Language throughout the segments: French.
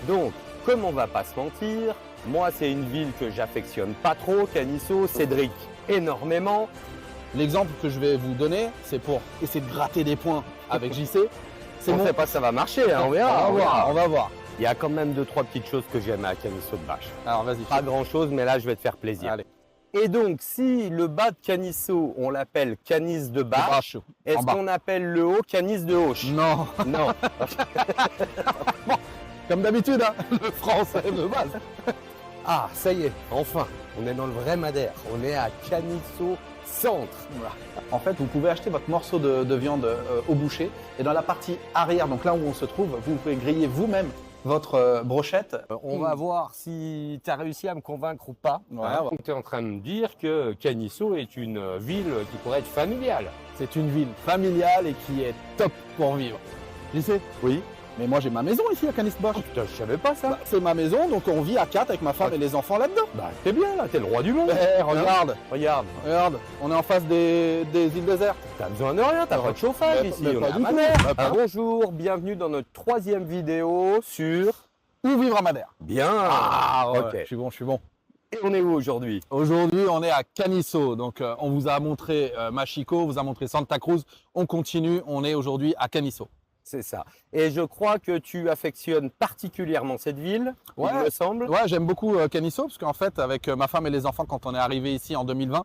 Donc, comme on va pas se mentir, moi c'est une ville que j'affectionne pas trop, Canisso, Cédric énormément. L'exemple que je vais vous donner, c'est pour essayer de gratter des points avec JC. On ne sait pas si ça va marcher, hein, on verra. On va voir. Il y a quand même 2-3 petites choses que j'aime à Canisso de Bâche. Alors vas-y. Pas grand chose, mais là je vais te faire plaisir. Allez. Et donc, si le bas de Canisso, on l'appelle Canis de Bâche, est-ce qu'on appelle le haut Canis de Auch? Non. Non. Bon, comme d'habitude, hein, le français de base. Ah, ça y est, enfin, on est dans le vrai Madère. On est à Canisso Centre. Voilà. En fait, vous pouvez acheter votre morceau de viande au boucher et dans la partie arrière, donc là où on se trouve, vous pouvez griller vous-même votre brochette. On va voir si tu as réussi à me convaincre ou pas. Ouais, Donc, tu es en train de me dire que Canisso est une ville qui pourrait être familiale. C'est une ville familiale et qui est top pour vivre. JC? Oui. Mais moi j'ai ma maison ici à Canis-de-Bâche. Oh, putain, je savais pas ça. C'est ma maison, donc on vit à 4 avec ma femme et les enfants là-dedans. Bah, t'es bien là, t'es le roi du monde. Regarde, Regarde, on est en face des îles désertes. t'as besoin de rien, t'as pas de chauffage ici. mais On pas est à du tout. Madère. Bah, pas. Bonjour, bienvenue dans notre 3e vidéo sur... Où vivre à Madère? Bien. Ok. Ok. Je suis bon. Et on est où aujourd'hui? Aujourd'hui, on est à Canisso. Donc, on vous a montré Machico, on vous a montré Santa Cruz. On continue, on est aujourd'hui à Canisso. C'est ça. Et je crois que tu affectionnes particulièrement cette ville, Ouais. il me semble. Ouais, j'aime beaucoup Canisso parce qu'en fait, avec ma femme et les enfants, quand on est arrivé ici en 2020,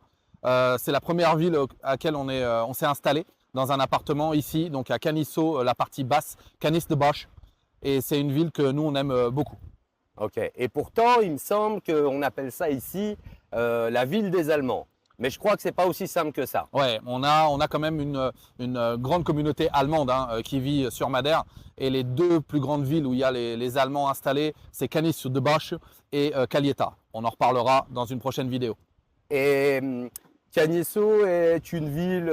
c'est la première ville à laquelle on s'est installé dans un appartement ici, donc à Canisso, la partie basse, Canis-de-Bâche. Et c'est une ville que nous, on aime beaucoup. Ok. Et pourtant, il me semble qu'on appelle ça ici la ville des Allemands. Mais je crois que c'est pas aussi simple que ça. Ouais, on a quand même une grande communauté allemande qui vit sur Madère. Et les deux plus grandes villes où il y a les Allemands installés, c'est Canis-de-Bâche et Calheta. On en reparlera dans une prochaine vidéo. Et Canisso est une ville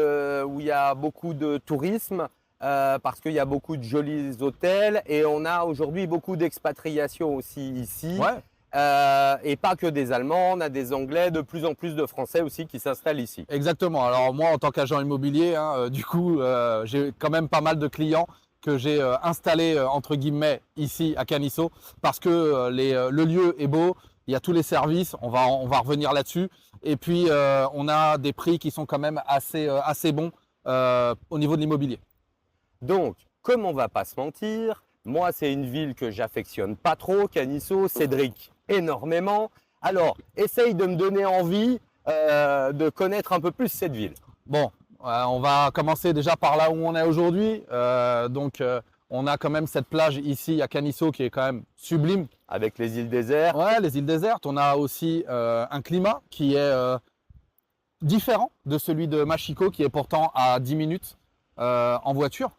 où il y a beaucoup de tourisme parce qu'il y a beaucoup de jolis hôtels et on a aujourd'hui beaucoup d'expatriation aussi ici. Ouais. Et pas que des Allemands, on a des Anglais, de plus en plus de Français aussi qui s'installent ici. Exactement. Alors moi, en tant qu'agent immobilier, du coup, j'ai quand même pas mal de clients que j'ai installés entre guillemets ici à Canisso parce que le lieu est beau, il y a tous les services, on va revenir là-dessus. Et puis on a des prix qui sont quand même assez bons au niveau de l'immobilier. Donc, comme on va pas se mentir, moi c'est une ville que j'affectionne pas trop, Canisso, Cédric énormément. Alors, essaye de me donner envie de connaître un peu plus cette ville. Bon, on va commencer déjà par là où on est aujourd'hui. On a quand même cette plage ici à Canisso qui est quand même sublime. Avec les îles désertes. Ouais, les îles désertes. On a aussi un climat qui est différent de celui de Machico qui est pourtant à 10 minutes en voiture.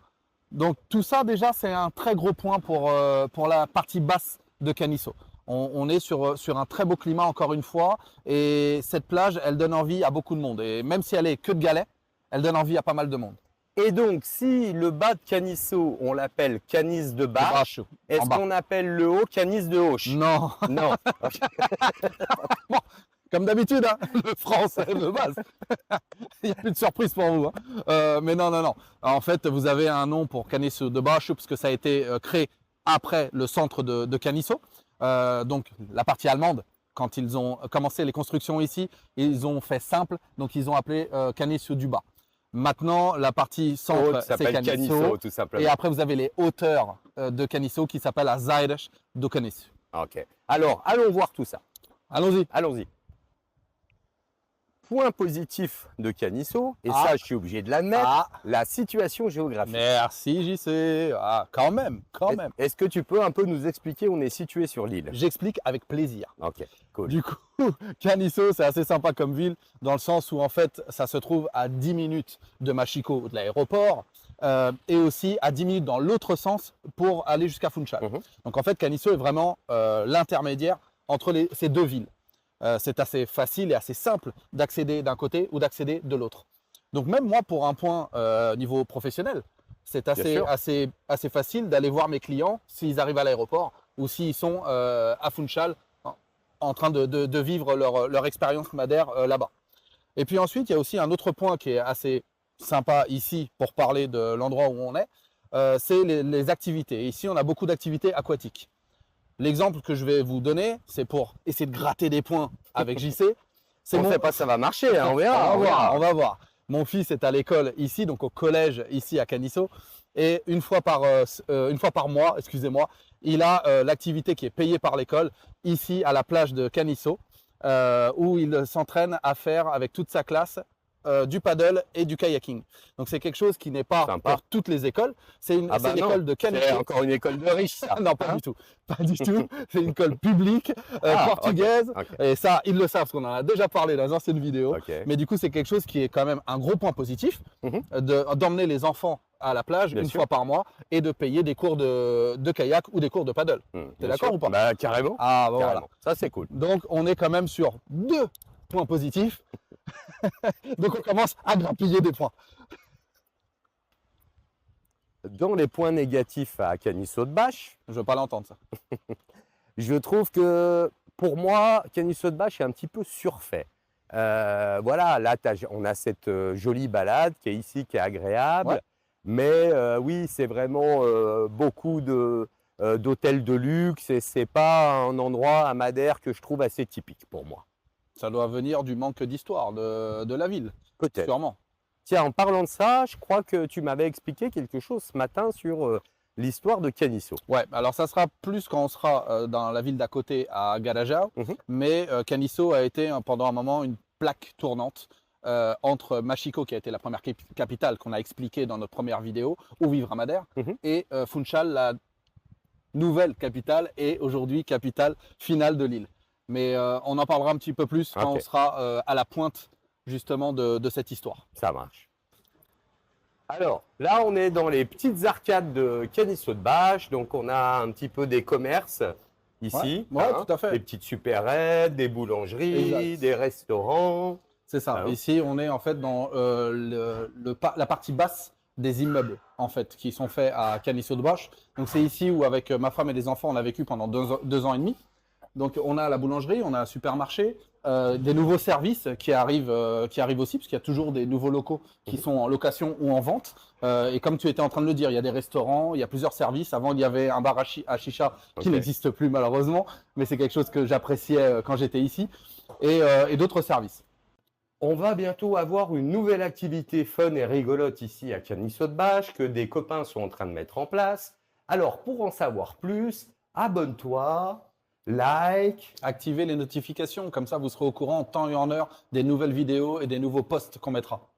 Donc tout ça déjà c'est un très gros point pour la partie basse de Canisso. On est sur un très beau climat encore une fois et cette plage elle donne envie à beaucoup de monde et même si elle est que de galets, elle donne envie à pas mal de monde. Et donc si le bas de Canisso on l'appelle Canis de Bâche, est-ce qu'on appelle le haut Canis de Auch? Non. Non. Bon, comme d'habitude, hein, le français de base. Il n'y a plus de surprise pour vous. Mais non. En fait, vous avez un nom pour Canisso de Bâche parce que ça a été créé après le centre de Canisso. Donc la partie allemande, quand ils ont commencé les constructions ici, ils ont fait simple, donc ils ont appelé Canisso du Bas. Maintenant, la partie centre, c'est Canisso, tout simplement. Et après, vous avez les hauteurs de Canisso qui s'appellent la Zeidesch de Canisso. Ok. Alors, allons voir tout ça. Allons-y. Allons-y. Point positif de Canisso, et ça je suis obligé de l'admettre, la situation géographique. Merci JC. Quand même. Est-ce que tu peux un peu nous expliquer où on est situé sur l'île? J'explique avec plaisir. Ok, cool. Du coup, Canisso, c'est assez sympa comme ville, dans le sens où en fait, ça se trouve à 10 minutes de Machico, de l'aéroport, et aussi à 10 minutes dans l'autre sens pour aller jusqu'à Funchal. Donc en fait, Canisso est vraiment l'intermédiaire entre ces deux villes. C'est assez facile et assez simple d'accéder d'un côté ou d'accéder de l'autre. Donc même moi, pour un point niveau professionnel, c'est assez facile d'aller voir mes clients s'ils arrivent à l'aéroport ou s'ils sont à Funchal en train de vivre leur expérience Madère là-bas. Et puis ensuite, il y a aussi un autre point qui est assez sympa ici pour parler de l'endroit où on est, c'est les activités. Ici, on a beaucoup d'activités aquatiques. L'exemple que je vais vous donner, c'est pour essayer de gratter des points avec JC. On ne sait pas si ça va marcher, hein, on verra. On va voir, on va voir. Mon fils est à l'école ici, donc au collège ici à Canisso. Et une fois par mois, excusez-moi, il a l'activité qui est payée par l'école ici à la plage de Canisso, où il s'entraîne à faire avec toute sa classe du paddle et du kayaking. Donc c'est quelque chose qui n'est pas Sympa. pour toutes les écoles. C'est une, c'est une non, école de c'est Canisso. encore une école de riches, ça. Non, pas Hein? du tout. Pas du tout. C'est une école publique, portugaise. ok. Et ça, ils le savent parce qu'on en a déjà parlé dans les anciennes vidéos. Ok. Mais du coup, c'est quelque chose qui est quand même un gros point positif Mhm. d'emmener les enfants à la plage Bien une sûr. fois par mois et de payer des cours de kayak ou des cours de paddle. Bien d'accord sûr. ou pas? Bah, carrément. Ah, bah, voilà. Carrément. Ça, c'est cool. Donc, on est quand même sur 2 points positifs. Donc, on commence à grappiller des points. Dans les points négatifs à Canisso de Bâche, Je veux pas l'entendre, ça. je trouve que pour moi, Canisso de Bâche est un petit peu surfait. Voilà, là, on a cette jolie balade qui est ici, qui est agréable. Ouais. Mais oui, c'est vraiment beaucoup d'hôtels de luxe et c'est pas un endroit à Madère que je trouve assez typique pour moi. Ça doit venir du manque d'histoire de la ville, Peut-être. sûrement. Tiens, en parlant de ça, je crois que tu m'avais expliqué quelque chose ce matin sur l'histoire de Canisso. Ouais, alors ça sera plus quand on sera dans la ville d'à côté à Garajao, Mhm. mais Canisso a été pendant un moment une plaque tournante entre Machico, qui a été la première capitale qu'on a expliqué dans notre première vidéo, où vivre à Madère, Mhm. et Funchal, la nouvelle capitale et aujourd'hui capitale finale de l'île. Mais on en parlera un petit peu plus quand Ok. on sera à la pointe justement de cette histoire. Ça marche. Alors, là, on est dans les petites arcades de Canisso de Bâche. Donc, on a un petit peu des commerces ici. Ouais, tout à fait. Des petites supérettes, des boulangeries, Exact. des restaurants. C'est ça. Ah. Ici, on est en fait dans la partie basse des immeubles en fait qui sont faits à Canisso de Bâche. Donc c'est ici où avec ma femme et les enfants on a vécu pendant 2 ans et demi. Donc on a la boulangerie, on a un supermarché, des nouveaux services qui arrivent aussi parce qu'il y a toujours des nouveaux locaux qui sont en location ou en vente. Et comme tu étais en train de le dire, il y a des restaurants, il y a plusieurs services. Avant il y avait un bar à chicha qui Ok. n'existe plus malheureusement, mais c'est quelque chose que j'appréciais quand j'étais ici et d'autres services. On va bientôt avoir une nouvelle activité fun et rigolote ici à Canisso de Bâche que des copains sont en train de mettre en place. Alors, pour en savoir plus, abonne-toi, like. Activez les notifications, comme ça vous serez au courant en temps et en heure des nouvelles vidéos et des nouveaux posts qu'on mettra.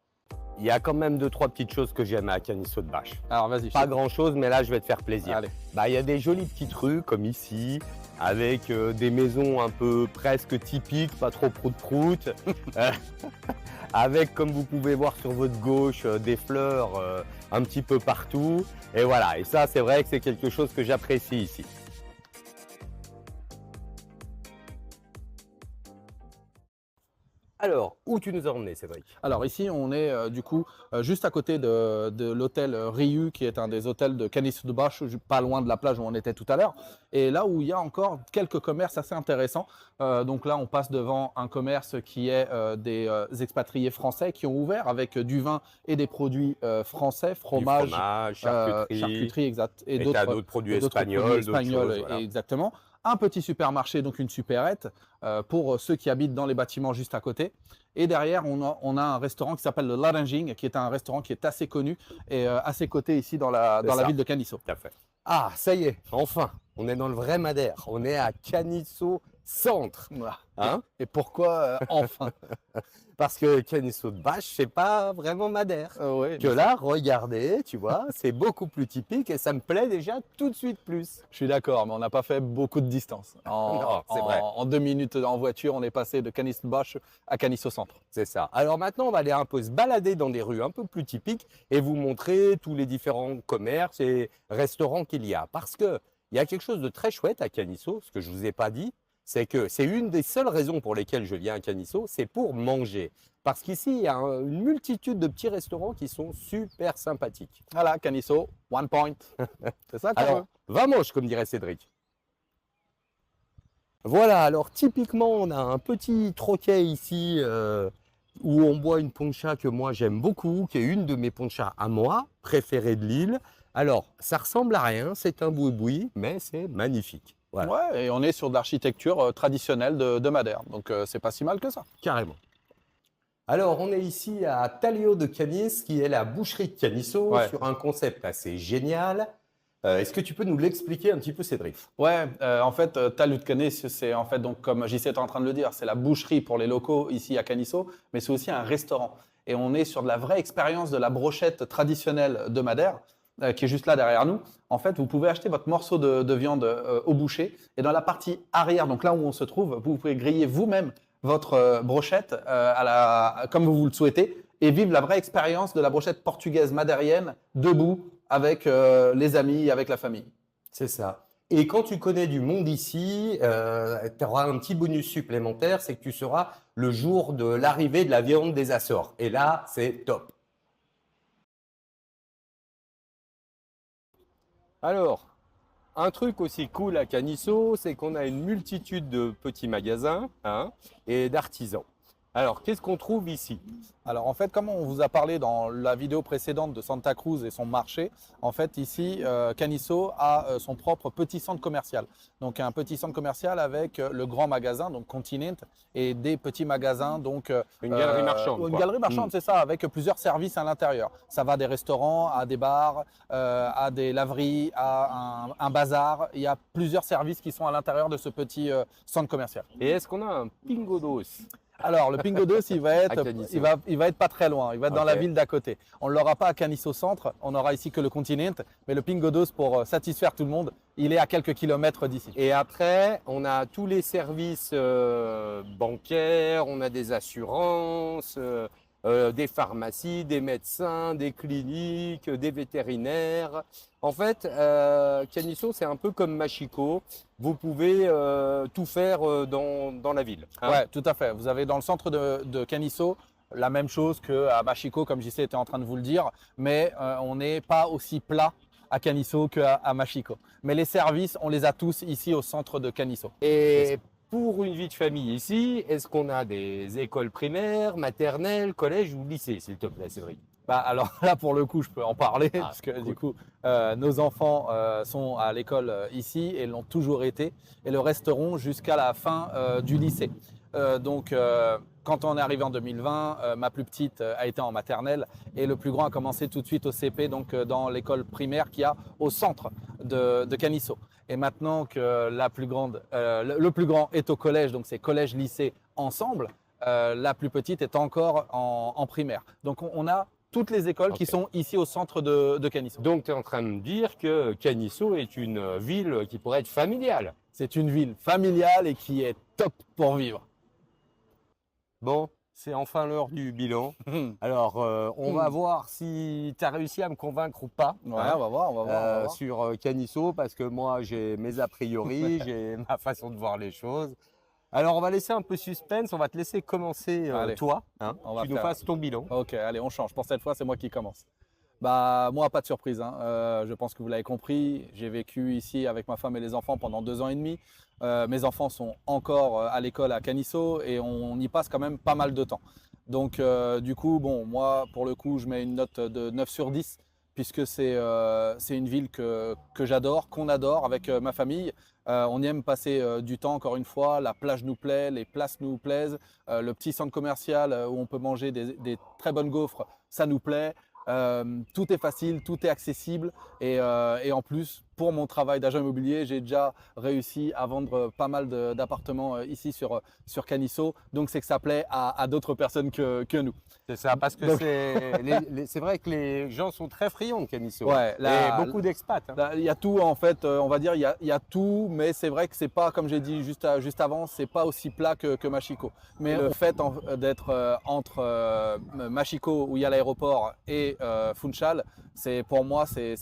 Il y a quand même 2-3 petites choses que j'aime à Canisso de Bâche. Alors vas-y. Pas grand-chose, mais là, je vais te faire plaisir. Allez. Bah, il y a des jolies petites rues comme ici, avec des maisons un peu presque typiques, pas trop prout-prout, avec, comme vous pouvez voir sur votre gauche, des fleurs un petit peu partout. Et voilà, et ça, c'est vrai que c'est quelque chose que j'apprécie ici. Alors, où tu nous as emmenés, Cédric? Alors ici, on est du coup juste à côté de l'hôtel Riu, qui est un des hôtels de Canisso de Bâche, pas loin de la plage où on était tout à l'heure. Et là où il y a encore quelques commerces assez intéressants. Donc là, on passe devant un commerce qui est des expatriés français qui ont ouvert avec du vin et des produits français, Du fromage, charcuterie, exact, et t'as d'autres produits espagnols, d'autres choses, voilà. exactement. Un petit supermarché, donc une supérette, pour ceux qui habitent dans les bâtiments juste à côté. Et derrière, on a un restaurant qui s'appelle le Laringing, qui est un restaurant qui est assez connu et à ses côtés ici dans la ça. ville de Canisso. Tout à fait. Ah, ça y est, enfin, on est dans le vrai Madère. On est à Canisso Centre. Voilà. Hein? Et pourquoi enfin Parce que Canisso de Bâche, c'est pas vraiment Madère. ouais, Que là, regardez, tu vois, c'est beaucoup plus typique et ça me plaît déjà tout de suite plus. je suis d'accord, mais on n'a pas fait beaucoup de distance. Non, c'est vrai. En 2 minutes en voiture, on est passé de Canisso de Bâche à Canisso Centre. C'est ça. Alors maintenant, on va aller un peu se balader dans des rues un peu plus typiques et vous montrer tous les différents commerces et restaurants qu'il y a. Parce qu'il y a quelque chose de très chouette à Canisso, ce que je ne vous ai pas dit, c'est que c'est une des seules raisons pour lesquelles je viens à Canisso, c'est pour manger. Parce qu'ici, il y a une multitude de petits restaurants qui sont super sympathiques. Voilà, Canisso, one point. C'est ça qu'on veut. Alors, va mange, comme dirait Cédric. Voilà, alors typiquement, on a un petit troquet ici où on boit une poncha que moi j'aime beaucoup, qui est une de mes ponchas à moi, préférées de l'île. Alors, ça ressemble à rien, c'est un boui-boui, mais c'est magnifique. Voilà. Ouais, et on est sur de l'architecture traditionnelle de Madère. Donc, c'est pas si mal que ça. Carrément. Alors, on est ici à Talio de Canis, qui est la boucherie de Canisso, Ouais. sur un concept assez génial. Est-ce que tu peux nous l'expliquer un petit peu, Cédric? Ouais, en fait, Talus de Canis, c'est en fait, donc, comme JC est en train de le dire, c'est la boucherie pour les locaux ici à Canisso, mais c'est aussi un restaurant. Et on est sur de la vraie expérience de la brochette traditionnelle de Madère, qui est juste là derrière nous. En fait, vous pouvez acheter votre morceau de viande au boucher, et dans la partie arrière, donc là où on se trouve, vous pouvez griller vous-même votre brochette comme vous le souhaitez, et vivre la vraie expérience de la brochette portugaise madérienne, debout, avec les amis, avec la famille. C'est ça. Et quand tu connais du monde ici, tu auras un petit bonus supplémentaire, c'est que tu seras le jour de l'arrivée de la viande des Açores. Et là, c'est top. Alors, un truc aussi cool à Canisso, c'est qu'on a une multitude de petits magasins hein, et d'artisans. Alors, qu'est-ce qu'on trouve ici? Alors en fait, comme on vous a parlé dans la vidéo précédente de Santa Cruz et son marché, en fait ici, Canisso a son propre petit centre commercial. Donc un petit centre commercial avec le grand magasin, donc Continent, et des petits magasins, donc Une galerie marchande, Une quoi. galerie marchande, c'est ça, avec plusieurs services à l'intérieur. Ça va des restaurants, à des bars, à des laveries, à un bazar. Il y a plusieurs services qui sont à l'intérieur de ce petit centre commercial. Et est-ce qu'on a un Pingo Doce? Alors, le Pingo Doce, il va être, Canisso. il va être pas très loin. Il va être dans la Ok. ville d'à côté. On ne l'aura pas à Canisso Centre. On aura ici que le Continent. Mais le Pingo Doce, pour satisfaire tout le monde, il est à quelques kilomètres d'ici. Et après, on a tous les services bancaires, on a des assurances, des pharmacies, des médecins, des cliniques, des vétérinaires. En fait, Canisso, c'est un peu comme Machiko. Vous pouvez tout faire dans la ville. Hein. Ouais, tout à fait. Vous avez dans le centre de Canisso la même chose qu'à Machiko, comme JC était en train de vous le dire. Mais on n'est pas aussi plat à Canisso qu'à Machiko. Mais les services, on les a tous ici au centre de Canisso. Et pour une vie de famille ici, est-ce qu'on a des écoles primaires, maternelles, collèges ou lycées, s'il te plaît, Cédric? Bah, alors là, pour le coup, je peux en parler, parce que cool. du coup, nos enfants sont à l'école ici et l'ont toujours été, et le resteront jusqu'à la fin du lycée. Quand on est arrivé en 2020, ma plus petite a été en maternelle et le plus grand a commencé tout de suite au CP, donc dans l'école primaire qu'il y a au centre de Canisso. Et maintenant que la plus grande, le plus grand est au collège, donc c'est collège-lycée ensemble, la plus petite est encore en primaire. Donc on a toutes les écoles qui sont ici au centre de Canisso. Donc, tu es en train de me dire que Canisso est une ville qui pourrait être familiale. C'est une ville familiale et qui est top pour vivre. Bon, c'est enfin l'heure du bilan. Alors, on va voir si tu as réussi à me convaincre ou pas Ouais, on va voir, on va voir. On va voir. sur Canisso, parce que moi, j'ai mes a priori, j'ai ma façon de voir les choses. Alors, on va laisser un peu suspense, on va te laisser commencer Allez, toi, hein, on va tu nous faire- fasses ton bilan. Ok, allez, on change. Pour cette fois, c'est moi qui commence. Bah, moi, pas de surprise, hein. Je pense que vous l'avez compris. J'ai vécu ici avec ma femme et les enfants pendant 2 ans et demi. Mes enfants sont encore à l'école à Canisso et on y passe quand même pas mal de temps. Donc, du coup, bon, moi, pour le coup, je mets une note de 9 sur 10 puisque c'est une ville que j'adore, qu'on adore avec ma famille. On y aime passer du temps, encore une fois. La plage nous plaît, les places nous plaisent. Le petit centre commercial où on peut manger des très bonnes gaufres, ça nous plaît. Tout est facile, tout est accessible et en plus, pour mon travail d'agent immobilier, j'ai déjà réussi à vendre pas mal d'appartements ici sur Canisso. Donc, c'est que ça plaît à d'autres personnes que nous. C'est ça, parce que Donc- c'est vrai que les gens sont très friands de Canisso. Ouais, et beaucoup d'expats. Hein. Là, il y a tout en fait, on va dire, il y a tout, mais c'est vrai que c'est pas, comme j'ai dit juste avant, c'est pas aussi plat que Machiko. Mais le fait d'être entre Machiko, où il y a l'aéroport, et Funchal, pour moi, c'est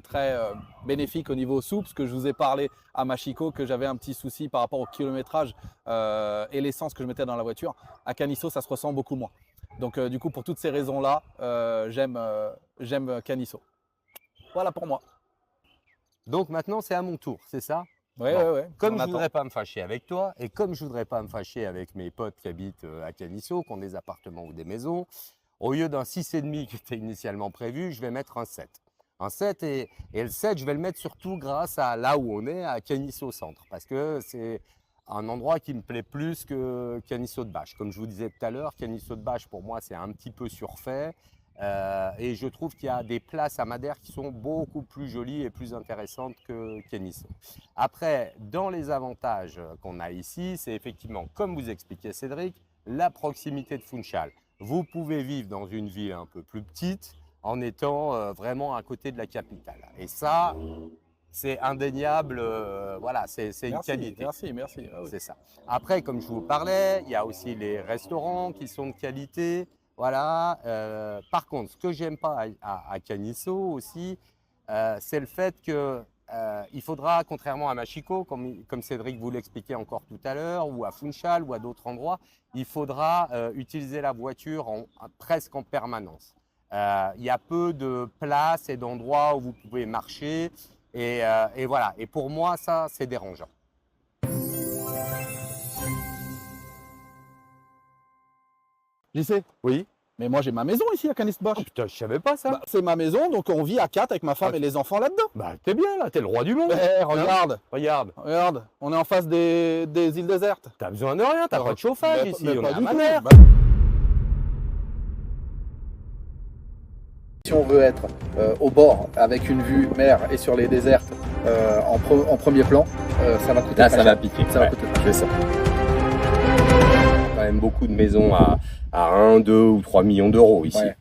très bénéfique au niveau sous, parce que je vous ai parlé à Machiko que j'avais un petit souci par rapport au kilométrage et l'essence que je mettais dans la voiture. À Canisso, ça se ressent beaucoup moins. Donc du coup, pour toutes ces raisons-là, j'aime Canisso. Voilà pour moi. Donc maintenant, c'est à mon tour, c'est ça? Ouais, Bon. ouais. Comme On je ne attend. voudrais pas me fâcher avec toi, et comme je ne voudrais pas me fâcher avec mes potes qui habitent à Canisso, qui ont des appartements ou des maisons, au lieu d'un 6,5 qui était initialement prévu, je vais mettre un 7. Un 7 et le 7, je vais le mettre surtout grâce à là où on est, à Canisso Centre, parce que c'est un endroit qui me plaît plus que Canisso de Bâche. Comme je vous disais tout à l'heure, Canisso de Bâche, pour moi, c'est un petit peu surfait. Et je trouve qu'il y a des places à Madère qui sont beaucoup plus jolies et plus intéressantes que Canisso. Après, dans les avantages qu'on a ici, c'est effectivement, comme vous expliquait Cédric, la proximité de Funchal. Vous pouvez vivre dans une ville un peu plus petite en étant vraiment à côté de la capitale. Et ça, c'est indéniable, voilà, c'est une qualité. Merci. Ah oui. C'est ça. Après, comme je vous parlais, il y a aussi les restaurants qui sont de qualité. Voilà. Par contre, ce que j'aime pas à Canisso aussi, c'est le fait que il faudra, contrairement à Machico, comme Cédric vous l'expliquait encore tout à l'heure, ou à Funchal ou à d'autres endroits, il faudra utiliser la voiture presque en permanence. Il y a peu de places et d'endroits où vous pouvez marcher et voilà. Et pour moi, ça, c'est dérangeant. JC, Oui. mais moi j'ai ma maison ici à Canis-Bosch. Oh, putain, je savais pas ça. Bah, c'est ma maison, donc on vit à 4 avec ma femme et les enfants là-dedans. Bah, t'es bien là, t'es le roi du monde. Regarde, Regarde, on est en face des îles désertes. t'as besoin de rien, t'as pas de chauffage ici, Mais on pas est à du tout. Madère. Bah, si on veut être au bord avec une vue mer et sur les désertes en premier plan, ça va coûter Là, très ça cher. va piquer. Ça va coûter très cher. C'est ça. Il y a quand même beaucoup de maisons à 1, 2 ou 3 millions d'euros ici. Ouais.